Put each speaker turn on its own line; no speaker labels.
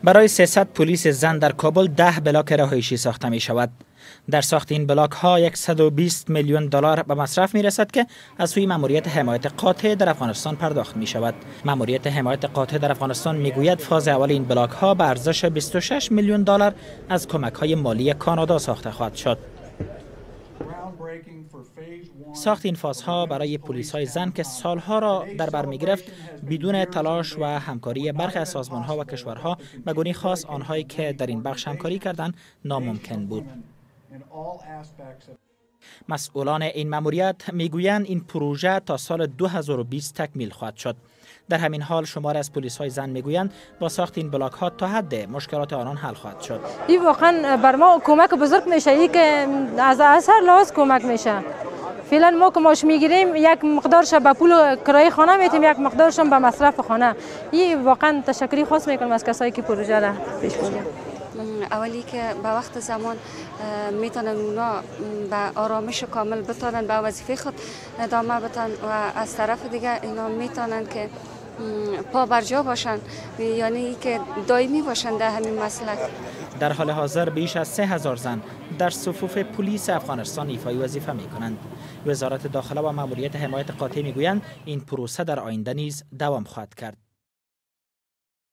برای 300 پلیس زن در کابل 10 بلاک رهایشی ساخته می شود. در ساخت این بلاک ها 120 میلیون دلار به مصرف می رسد که از سوی ماموریت حمایت قاطع در افغانستان پرداخت می شود. ماموریت حمایت قاطع در افغانستان می گوید فاز اول این بلاک ها به ارزش 26 میلیون دلار از کمک های مالی کانادا ساخته خواهد شد. ساخت این فازها برای پلیس های زن که سالها را در بر می گرفت بدون تلاش و همکاری برخی از سازمان ها و کشورها به گونه خاص آنهایی که در این بخش همکاری کردند ناممکن بود. مسئولان این ماموریت میگویند این پروژه تا سال 2020 تکمیل خواهد شد. در همین حال شمار از پلیس های زن میگویند با ساخت این بلاک ها تا حد مشکلات آنان حل خواهد شد.
این واقعا بر ما کمک بزرگ میشه، این که از اثر لحاظ کمک میشه. فعلا ما که ماش میگیریم یک مقدارش به پول کرایه خانه میتیم، یک مقدارش به مصرف خانه. این واقعا تشکری خاص میکنم از کسایی که پروژه را پیش بردن.
اولی که به وقت زمان میتونن اونا به آرامش کامل بتونن به وظیفه خود ادامه بدن و از طرف دیگه اینا میتونن که پا بر جا باشن، یعنی که دائمی باشن در همین مسلک.
در حال حاضر بیش از 3000 زن در صفوف پلیس افغانستان ایفای وظیفه می کنند. وزارت داخله و ماموریت حمایت قاطع میگویند این پروسه در آینده نیز دوام خواهد کرد.